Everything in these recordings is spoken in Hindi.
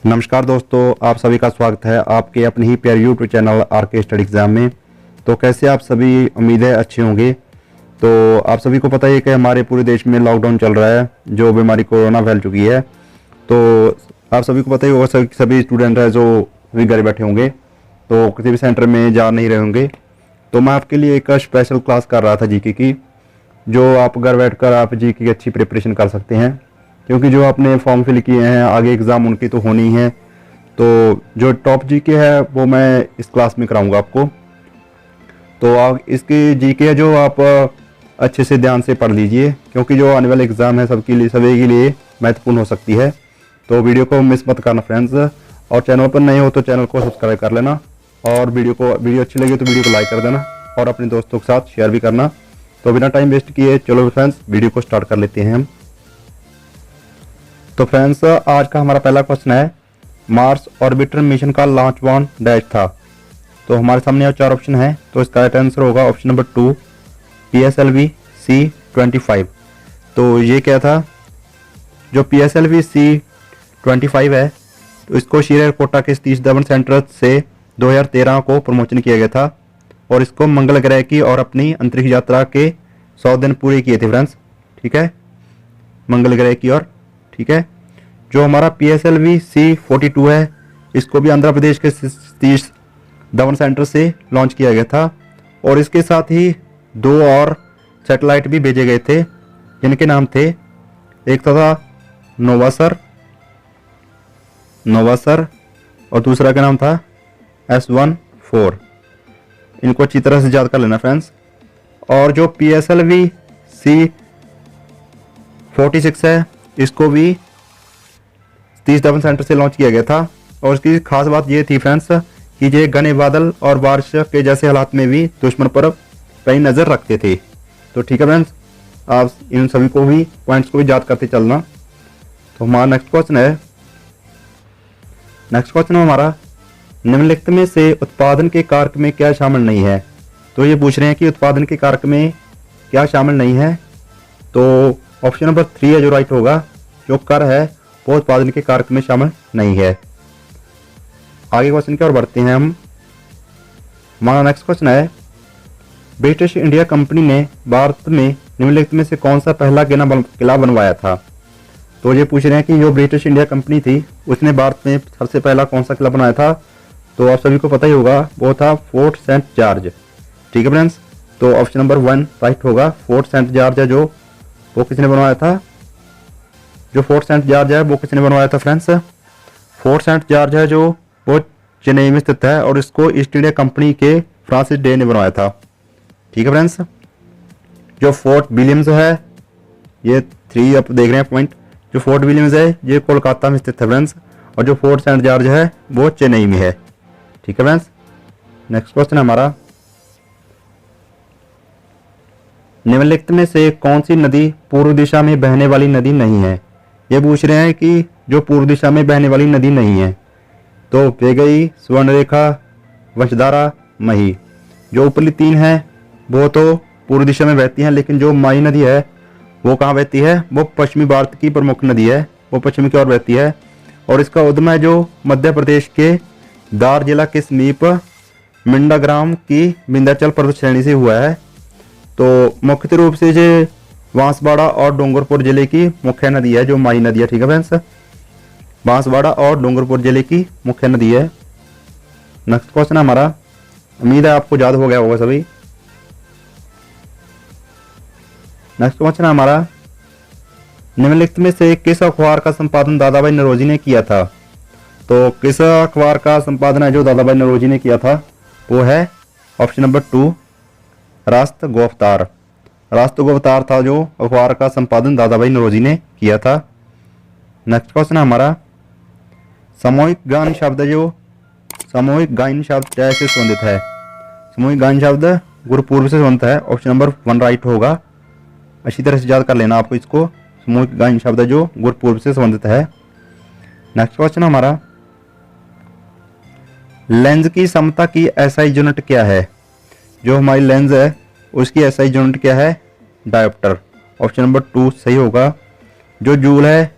नमस्कार दोस्तों, आप सभी का स्वागत है आपके अपने ही प्यारे YouTube channel RK study exam में। तो कैसे आप सभी, उम्मीद है अच्छे होंगे। तो आप सभी को पता ही है कि हमारे पूरे देश में लॉकडाउन चल रहा है, जो बीमारी कोरोना फैल चुकी है। तो आप सभी को पता ही होगा, सभी स्टूडेंट हैं जो भी घर बैठे होंगे, तो किसी भी सेंटर में जा नहीं रहे होंगे। तो मैं आपके लिए एक स्पेशल क्लास कर रहा था जीके की, जो आप घर बैठकर आप जीके की अच्छी प्रिपरेशन कर सकते हैं, क्योंकि जो आपने फॉर्म फिल किए हैं आगे एग्ज़ाम उनकी तो होनी है। तो जो टॉप जीके है वो मैं इस क्लास में कराऊंगा आपको। तो आप इसकी जीके है जो आप अच्छे से ध्यान से पढ़ लीजिए, क्योंकि जो आने वाले एग्ज़ाम है सबके लिए, सभी के लिए महत्वपूर्ण हो सकती है। तो वीडियो को मिस मत करना फ्रेंड्स, और चैनल पर नए हो तो चैनल को सब्सक्राइब कर लेना, और वीडियो अच्छी लगी तो वीडियो को लाइक कर देना और अपने दोस्तों के साथ शेयर भी करना। तो बिना टाइम वेस्ट किए चलो फ्रेंड्स वीडियो को स्टार्ट कर लेते हैं हम। तो फ्रेंड्स, आज का हमारा पहला क्वेश्चन है, मार्स ऑर्बिटर मिशन का लॉन्च ऑन डैश था। तो हमारे सामने यहाँ 4 ऑप्शन है, तो इसका राइट आंसर होगा ऑप्शन नंबर 2 PSLV C-25। तो ये क्या था, जो PSLV C-25 है, तो इसको श्रीहरिकोटा के सतीश धवन सेंटर से 2013 को प्रमोशन किया गया था, और इसको मंगल ग्रह की और अपनी अंतरिक्ष यात्रा के 100 दिन पूरे किए थे फ्रेंड्स। ठीक है, मंगल ग्रह की और ठीक है। जो हमारा PSLV C-42 है, इसको भी आंध्र प्रदेश के सतीश धवन सेंटर से लॉन्च किया गया था, और इसके साथ ही 2 और सैटेलाइट भी भेजे गए थे, जिनके नाम थे, एक था नोवासर और दूसरा का नाम था S-14। इनको अच्छी तरह से याद कर लेना फ्रेंड्स। और जो PSLV C-46 है, इसको भी सतीश धवन सेंटर से लॉन्च किया गया था, और इसकी खास बात ये थी फ्रेंड्स कि ये घने बादल और बारिश के जैसे हालात में भी दुश्मन पर कहीं नज़र रखते थे। तो ठीक है फ्रेंड्स, आप इन सभी को भी पॉइंट्स को भी याद करते चलना। तो हमारा नेक्स्ट क्वेश्चन है हमारा, निम्नलिखित में से उत्पादन के कारक में क्या शामिल नहीं है। तो ये पूछ रहे हैं कि उत्पादन के कारक में क्या शामिल नहीं है। तो ऑप्शन नंबर 3 है जो राइट होगा, जो कर है वो उत्पादन के कारक में शामिल नहीं है। आगे क्वेश्चन की ओर बढ़ते हैं हम। हमारा नेक्स्ट क्वेश्चन है, ब्रिटिश इंडिया कंपनी ने भारत में निम्नलिखित में से कौन सा पहला किला बनवाया था। तो ये पूछ रहे हैं कि जो ब्रिटिश इंडिया कंपनी थी, उसने भारत में सबसे पहला कौन सा किला बनाया था। तो आप सभी को पता ही होगा, वो था फोर्ट सेंट जॉर्ज। ठीक है फ्रेंड्स, तो ऑप्शन नंबर 1 राइट होगा। फोर्ट सेंट जॉर्ज है, जो वो किसने बनवाया था, जो फोर्ट सेंट जॉर्ज है वो किसने बनवाया था फ्रेंड्स। फोर्ट सेंट जॉर्ज है जो वो चेन्नई में स्थित है, और इसको ईस्ट इंडिया कंपनी के फ्रांसिस डे ने बनवाया था। ठीक है फ्रेंड्स, जो फोर्ट विलियम्स है, ये 3 आप देख रहे हैं पॉइंट, जो फोर्ट विलियम्स है ये कोलकाता में स्थित है फ्रेंड्स, और जो फोर्ट सेंट जॉर्ज है वो चेन्नई में है। ठीक है फ्रेंड्स, नेक्स्ट क्वेश्चन है हमारा, निम्नलिखित में से कौन सी नदी पूर्व दिशा में बहने वाली नदी नहीं है। ये पूछ रहे हैं कि जो पूर्व दिशा में बहने वाली नदी नहीं है, तो वे गई स्वर्णरेखा, वंशधारा, मही। जो ऊपरली 3 है वो तो पूर्व दिशा में बहती हैं, लेकिन जो माही नदी है वो कहाँ बहती है, वो पश्चिमी भारत की प्रमुख नदी है, वो पश्चिम की ओर बहती है, और इसका उद्गम है जो मध्य प्रदेश के धार जिला के समीप मिंडाग्राम की विंध्याचल पर्वत श्रेणी से हुआ है। तो मुख्य रूप से ये बांसवाड़ा और डूंगरपुर जिले की मुख्य नदी है, जो माही नदी है। ठीक है फ्रेंड्स, बांसवाड़ा और डूंगरपुर जिले की मुख्य नदी है। नेक्स्ट क्वेश्चन हमारा, उम्मीद है आपको याद हो गया होगा सभी। नेक्स्ट क्वेश्चन हमारा, निम्नलिखित में से किस अखबार का संपादन दादा भाई नौरोजी ने किया था। तो किस अखबार का संपादन है जो दादा भाई नौरोजी ने किया था, वो है ऑप्शन नंबर 2 राष्ट्र गोफ्तार। राष्ट्र गोफ्तार था जो अखबार का संपादन दादा भाई नौरोजी ने किया था। नेक्स्ट क्वेश्चन हमारा, सामूहिक गायन शब्द जो सामूहिक गायन शब्द क्या से संबंधित है। सामूहिक गायन शब्द गुरुपूर्व से संबंधित है, ऑप्शन नंबर 1 राइट होगा। अच्छी तरह से याद कर लेना आपको इसको, सामूहिक गायन शब्द जो गुरुपूर्व से संबंधित है। नेक्स्ट क्वेश्चन हमारा, लेंस की समता की SI यूनिट क्या है। जो हमारी लेंस है उसकी SI यूनिट क्या है, डायोप्टर। ऑप्शन नंबर 2 सही होगा। जो जूल है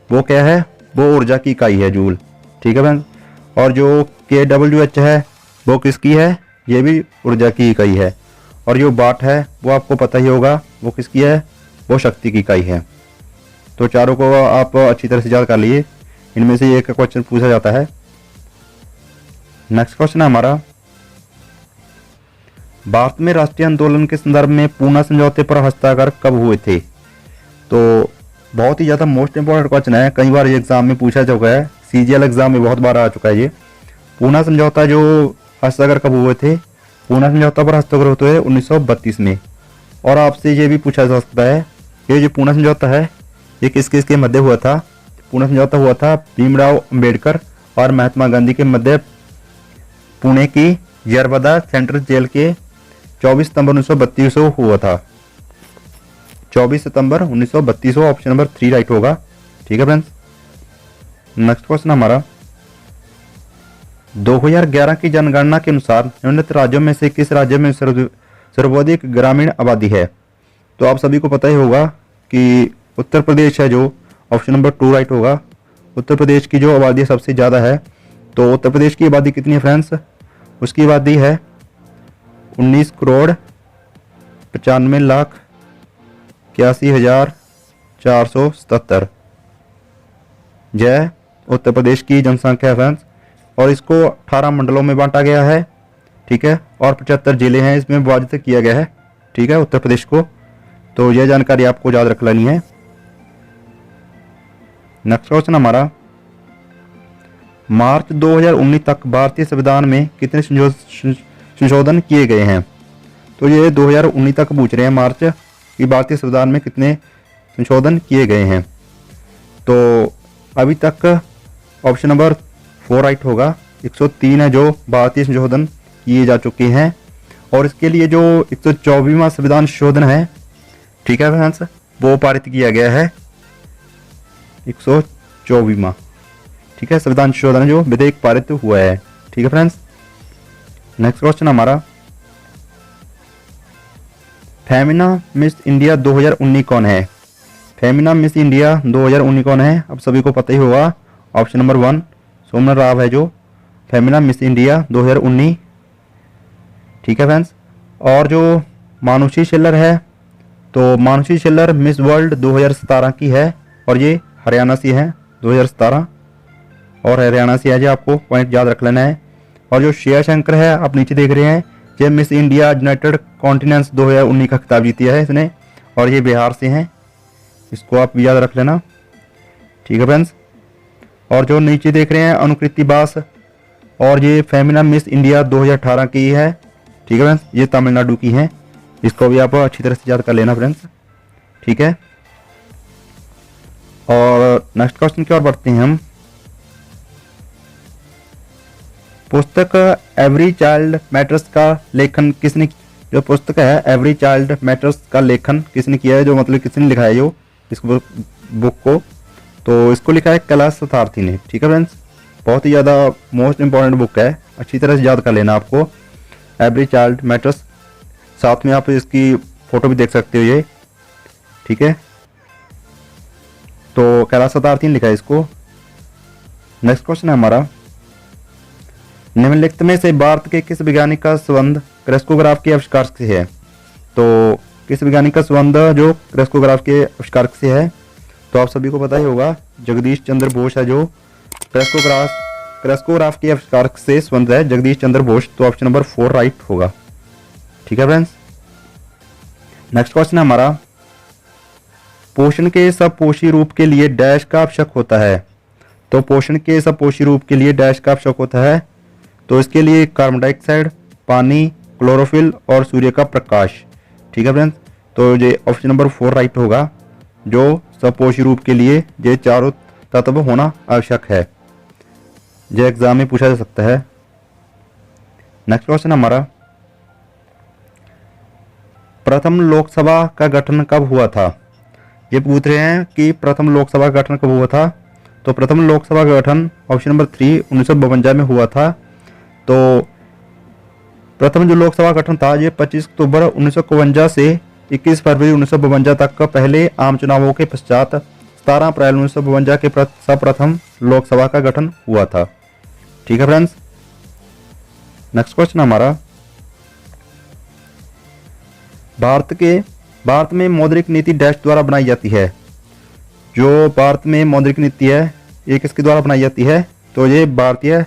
वो क्या है, वो ऊर्जा की इकाई है जूल। ठीक है फ्रेंड्स। और जो kWh है वो किसकी है, ये भी ऊर्जा की इकाई है। और जो वाट है वो आपको पता ही होगा वो किसकी है, वो शक्ति की इकाई है। तो चारों को आप अच्छी तरह से याद कर लिए, इनमें से एक क्वेश्चन पूछा जाता है। नेक्स्ट क्वेश्चन है हमारा, भारत में राष्ट्रीय आंदोलन के संदर्भ में पूना समझौते पर हस्ताक्षर कब हुए थे। तो बहुत ही ज़्यादा मोस्ट इंपॉर्टेंट क्वेश्चन है, कई बार ये एग्जाम में पूछा चुका है, CGL एग्जाम में बहुत बार आ चुका है ये। पूना समझौता जो हस्ताक्षर कब हुए थे, पूना समझौता पर हस्ताक्षर होते हुए 1932 में। और आपसे ये भी पूछा जा सकता है कि जो पूना समझौता है ये किस किस के मध्य हुआ था। पूना समझौता हुआ था भीमराव अंबेडकर और महात्मा गांधी के मध्य पुणे की यरवदा सेंट्रल जेल के 24 सितंबर 1932 को हुआ था। 24 सितंबर 1932 को, ऑप्शन नंबर 3 राइट होगा। ठीक है फ्रेंड्स। नेक्स्ट क्वेश्चन हमारा, 2011 की जनगणना के अनुसार निम्नलिखित राज्यों में से किस राज्य में सर्वाधिक ग्रामीण आबादी है। तो आप सभी को पता ही होगा कि उत्तर प्रदेश है, जो ऑप्शन नंबर 2 राइट होगा। उत्तर प्रदेश की जो आबादी सबसे ज़्यादा है, तो उत्तर प्रदेश की आबादी कितनी है फ्रेंड्स, उसकी आबादी है 19,95,81,477। यह उत्तर प्रदेश की जनसंख्या है फ्रेंड्स। और इसको 18 मंडलों में बांटा गया है, ठीक है, और 75 जिले हैं इसमें विभाजित किया गया है, ठीक है, उत्तर प्रदेश को। तो यह जानकारी आपको याद रख लेनी है। नेक्स्ट क्वेश्चन हमारा, मार्च 2019 तक भारतीय संविधान में कितने संशोधन किए गए हैं। तो ये 2019 तक पूछ रहे हैं मार्च कि भारतीय संविधान में कितने संशोधन किए गए हैं। तो अभी तक ऑप्शन नंबर 4 राइट होगा। 103 है जो भारतीय संशोधन किए जा चुके हैं। और इसके लिए जो 124वां संविधान संशोधन है, ठीक है फ्रेंड्स, वो पारित किया गया है 124वां, ठीक है, संविधान संशोधन जो विधेयक पारित हुआ है। ठीक है फ्रेंड्स। नेक्स्ट क्वेश्चन हमारा, फेमिना मिस इंडिया 2019 कौन है। फेमिना मिस इंडिया 2019 कौन है, अब सभी को पता ही होगा। ऑप्शन नंबर 1 सोमना राव है जो फेमिना मिस इंडिया 2019। ठीक है फ्रेंड्स। और जो मानुषी शिल्लर है, तो मानुषी शिल्लर मिस वर्ल्ड 2017 की है और ये हरियाणा से है, 2017 और हरियाणा से है, जो आपको पॉइंट याद रख लेना है। और जो श्रेया शंकर है आप नीचे देख रहे हैं, ये मिस इंडिया यूनाइटेड कॉन्टिनेंट्स 2019 का खिताब जीती है इसने, और ये बिहार से हैं, इसको आप याद रख लेना। ठीक है फ्रेंड्स। और जो नीचे देख रहे हैं अनुकृति बास, और ये फेमिना मिस इंडिया 2018 की है। ठीक है फ्रेंड्स, ये तमिलनाडु की हैं, इसको भी आप अच्छी तरह से याद कर लेना फ्रेंड्स। ठीक है। और नेक्स्ट क्वेश्चन की ओर बढ़ते हैं हम। पुस्तक एवरी चाइल्ड मैटर्स का लेखन किसने, जो पुस्तक है एवरी चाइल्ड मैटर्स का लेखन किसने किया है, जो मतलब किसने लिखा है जो इस बुक को, तो इसको लिखा है कैलाश सतार्थी ने। ठीक है फ्रेंड्स। बहुत ही ज़्यादा मोस्ट इंपॉर्टेंट बुक है, अच्छी तरह से याद कर लेना आपको, एवरी चाइल्ड मैटर्स। साथ में आप इसकी फोटो भी देख सकते हो ये। ठीक है। तो कैलाश सतार्थी ने लिखा है इसको। नेक्स्ट क्वेश्चन है हमारा, निम्नलिखित में से भारत के किस वैज्ञानिक का संबंध क्रेस्कोग्राफ के आविष्कार से है। तो किस वैज्ञानिक का संबंध जो क्रेस्कोग्राफ के आविष्कार से है, तो आप सभी को पता ही होगा जगदीश चंद्र बोस है जो क्रेस्कोग्राफ के आविष्कार से संबंध है, जगदीश चंद्र बोस। तो ऑप्शन नंबर 4 राइट होगा। ठीक है फ्रेंड्स। नेक्स्ट क्वेश्चन है हमारा, पोषण के सपोषी रूप के लिए डैश का आवश्यक होता है। तो पोषण के सपोषी रूप के लिए डैश का आवश्यक होता है, तो इसके लिए कार्बन डाइऑक्साइड, पानी, क्लोरोफिल और सूर्य का प्रकाश। ठीक है फ्रेंड्स। तो ये ऑप्शन नंबर 4 राइट होगा, जो सपोषी रूप के लिए ये चारों तत्व होना आवश्यक है। ये एग्जाम में पूछा जा सकता है। नेक्स्ट क्वेश्चन हमारा, प्रथम लोकसभा का गठन कब हुआ था। ये पूछ रहे हैं कि प्रथम लोकसभा का गठन कब हुआ था। तो प्रथम लोकसभा का गठन ऑप्शन नंबर 3 1952 में हुआ था। तो प्रथम जो लोकसभा गठन था ये 25 अक्टूबर 1952 से 21 फरवरी 1952 तक का पहले आम चुनावों के पश्चात 17 अप्रैल 1952 के सर्वप्रथम लोकसभा का गठन हुआ था। ठीक है फ्रेंड्स। नेक्स्ट क्वेश्चन हमारा, भारत में मौद्रिक नीति डैश द्वारा बनाई जाती है। जो भारत में मौद्रिक नीति है ये किसके द्वारा बनाई जाती है? तो ये भारतीय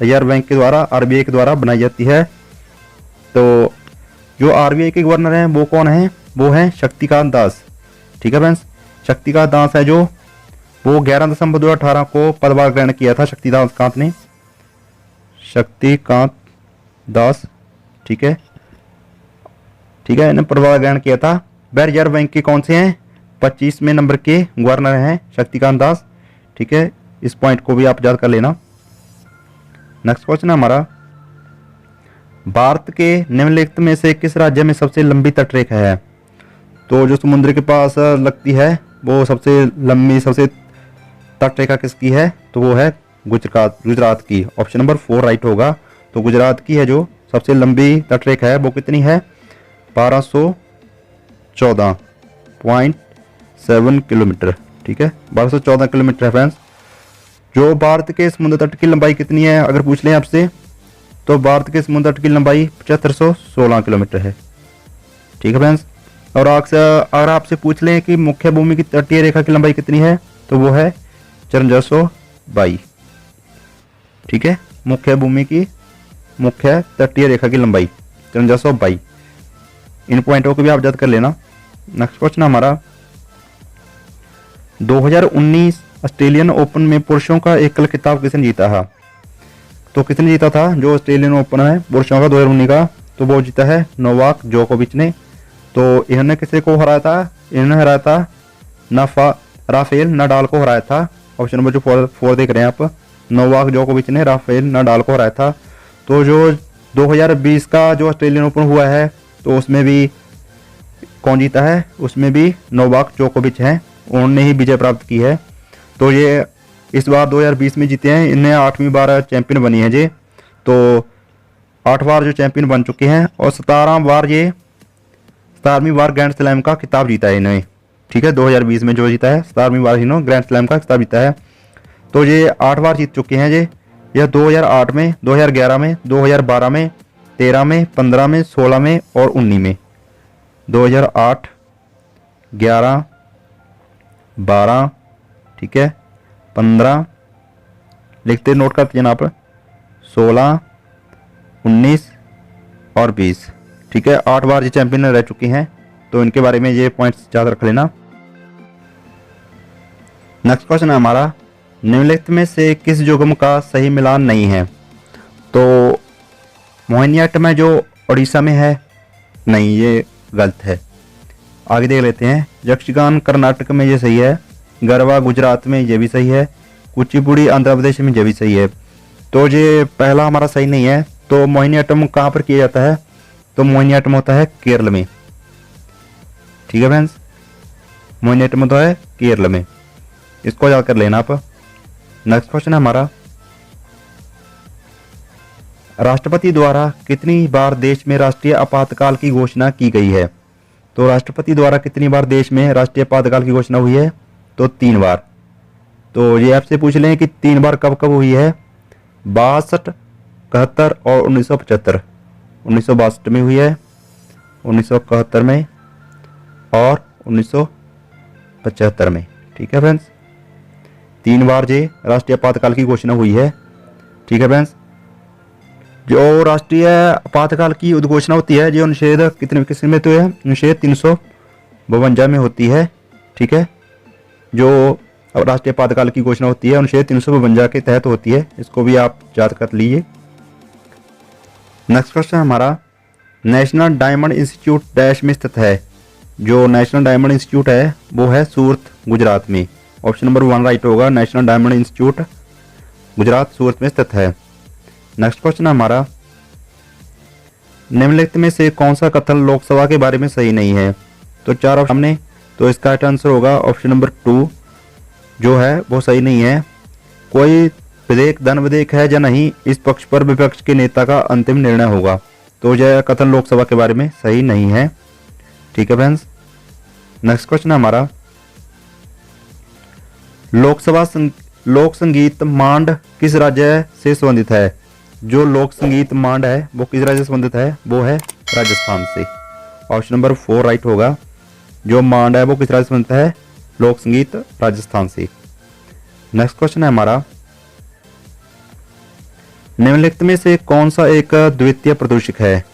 रिजर्व बैंक के द्वारा, आरबीआई के द्वारा बनाई जाती है। तो जो आरबीआई के गवर्नर हैं वो कौन है? वो हैं शक्तिकांत दास। ठीक है फ्रेंड्स, शक्तिकांत दास है जो, वो 11 दिसंबर 2018 को पदभार ग्रहण किया था शक्तिकांत दास। ठीक है, इन्हें पदभार ग्रहण किया था। वह रिजर्व बैंक के कौन से हैं? 25वें नंबर के गवर्नर हैं शक्तिकांत दास। ठीक है, इस पॉइंट को भी आप याद कर लेना। नेक्स्ट क्वेश्चन है हमारा, भारत के निम्नलिखित में से किस राज्य में सबसे लंबी तटरेखा है? तो जो समुद्र के पास लगती है वो सबसे लंबी, सबसे तटरेखा किसकी है? तो वो है गुजरात की। ऑप्शन नंबर 4 राइट होगा। तो गुजरात की है जो सबसे लंबी तटरेखा है। वो कितनी है? 1214.7 किलोमीटर। ठीक है, 1214 किलोमीटर है फ्रेंड्स। जो भारत के समुद्र तट की लंबाई कितनी है अगर पूछ लें आपसे, तो भारत के समुद्र तट की लंबाई 7516 किलोमीटर है। ठीक है फ्रेंड्स। और अगर आपसे पूछ लें कि मुख्य भूमि की तटीय रेखा की लंबाई कितनी है, तो वो है 5422। ठीक है, मुख्य भूमि की मुख्य तटीय रेखा की लंबाई 5422। इन पॉइंटों को भी आप याद कर लेना। नेक्स्ट क्वेश्चन हमारा, 2019 ऑस्ट्रेलियन ओपन में पुरुषों का एकल खिताब किसने जीता था? तो किसने जीता था जो ऑस्ट्रेलियन ओपन है पुरुषों का 2019 का? तो वो जीता है नोवाक जोकोविच ने। तो इन्होंने किसे को हराया था? इन्होंने हराया था राफेल नडाल को हराया था। ऑप्शन नंबर जो 4 देख रहे हैं आप, नोवाक जोकोविच ने राफेल नडाल को हराया था। तो जो 2020 का जो ऑस्ट्रेलियन ओपन हुआ है तो उसमें भी कौन जीता है? उसमें भी नोवाक जोकोविच हैं, उन्होंने ही विजय प्राप्त की है। तो ये इस बार 2020 में जीते हैं। इन्हें 8वीं बार चैंपियन बनी है ये। तो 8 बार जो चैंपियन बन चुके हैं और 17वीं बार ग्रैंड स्लैम का खिताब जीता है इन्हें। ठीक है, 2020 में जो जीता है 17वीं बार इन्होंने ग्रैंड स्लैम का खिताब जीता है। तो ये 8 बार जीत चुके हैं ये। यह 2008 में, 2011 में, 2012 में, 13 में, 15 में, 16 में और 19 में। 2008, 11, 12, ठीक है, 15 लिखते नोट करते हैं आप, 16, 19 और 20। ठीक है, 8 बार ये चैंपियन रह चुके हैं। तो इनके बारे में ये पॉइंट्स याद रख लेना। नेक्स्ट क्वेश्चन है हमारा, निम्नलिखित में से किस युग्म का सही मिलान नहीं है? तो मोहिनीअट्टम में जो उड़ीसा में है, नहीं, ये गलत है। आगे देख लेते हैं। यक्षगान कर्नाटक में ये सही है। गरबा गुजरात में ये भी सही है। कुचिपुड़ी आंध्र प्रदेश में ये भी सही है। तो ये पहला हमारा सही नहीं है। तो मोहिनीअट्टम कहाँ पर किया जाता है? तो मोहिनीअट्टम होता है केरल में। ठीक है फ्रेंड्स, मोहिनीअट्टम होता है केरल में, इसको याद कर लेना आप। नेक्स्ट क्वेश्चन है हमारा, राष्ट्रपति द्वारा कितनी बार देश में राष्ट्रीय आपातकाल की घोषणा की गई है? तो राष्ट्रपति द्वारा कितनी बार देश में राष्ट्रीय आपातकाल की घोषणा हुई है? तो 3 बार। तो ये आपसे पूछ लें कि 3 बार कब कब हुई है? 62, 71 और 1975। 1962 में हुई है, 1971 में और 1975 में। ठीक है फ्रेंड्स, 3 बार ये राष्ट्रीय आपातकाल की घोषणा हुई है। ठीक है फ्रेंड्स, जो राष्ट्रीय आपातकाल की उद्घोषणा होती है जो अनुच्छेद किसमें में तो है? अनुच्छेद 352 में होती है। ठीक है, जो राष्ट्रीय आपातकाल की घोषणा होती है अनुच्छेद 352 के तहत होती है। इसको भी आप याद कर लीजिए। नेक्स्ट क्वेश्चन हमारा, नेशनल डायमंड इंस्टीट्यूट डैश में स्थित है? जो नेशनल डायमंड इंस्टीट्यूट है वो है सूरत, गुजरात में। ऑप्शन नंबर 1 राइट होगा। नेशनल डायमंड इंस्टीट्यूट गुजरात, सूरत में स्थित है। नेक्स्ट क्वेश्चन हमारा, निम्नलिखित में से कौन सा कथन लोकसभा के बारे में सही नहीं है? तो 4 ऑप्शन सामने, तो इसका आंसर होगा ऑप्शन नंबर 2 जो है वो सही नहीं है। कोई विधेयक धन विधेयक है या नहीं, इस पक्ष पर विपक्ष के नेता का अंतिम निर्णय होगा। तो यह कथन लोकसभा के बारे में सही नहीं है। ठीक है फ्रेंड्स, नेक्स्ट क्वेश्चन हमारा, लोक संगीत मांड किस राज्य से संबंधित है? जो लोक संगीत मांड है वो किस राज्य से संबंधित है? वो है राजस्थान से। ऑप्शन नंबर 4 राइट होगा। जो मांड है वो किस राज्य से संबंधित है? लोक संगीत राजस्थान से। नेक्स्ट क्वेश्चन है हमारा, निम्नलिखित में से कौन सा एक द्वितीय प्रदूषक है?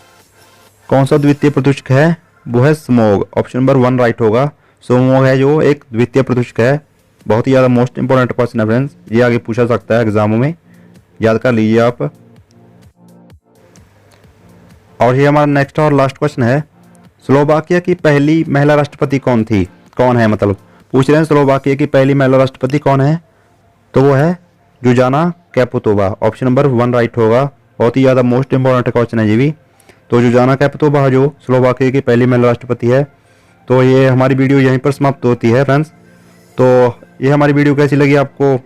कौन सा द्वितीय प्रदूषक है? वो है स्मोग। ऑप्शन नंबर 1 राइट होगा। स्मोग है जो एक द्वितीय प्रदूषक है। बहुत ही ज़्यादा मोस्ट इंपॉर्टेंट क्वेश्चन है फ्रेंड्स, ये आगे पूछा सकता है एग्जामों में, याद कर लीजिए आप। और ये हमारा नेक्स्ट और लास्ट क्वेश्चन है, स्लोवाकिया की पहली महिला राष्ट्रपति कौन थी? कौन है मतलब पूछ रहे हैं, स्लोवाकिया की पहली महिला राष्ट्रपति कौन है? तो वो है जुजाना कैपुतोवा। ऑप्शन नंबर 1 राइट होगा। बहुत ही ज़्यादा मोस्ट इंपॉर्टेंट क्वेश्चन है ये भी। तो जुजाना कैपुतोवा जो स्लोवाकिया की पहली महिला राष्ट्रपति है। तो ये हमारी वीडियो यहीं पर समाप्त होती है फ्रेंड्स। तो ये हमारी वीडियो कैसी लगी आपको,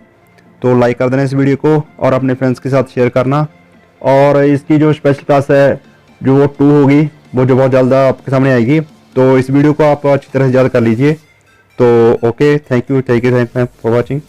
तो लाइक कर देना इस वीडियो को और अपने फ्रेंड्स के साथ शेयर करना। और इसकी जो स्पेशल क्लास है जो वो 2 होगी, वो जो बहुत जल्द आपके सामने आएगी, तो इस वीडियो को आप अच्छी तरह से याद कर लीजिए। तो okay, thank you for watching.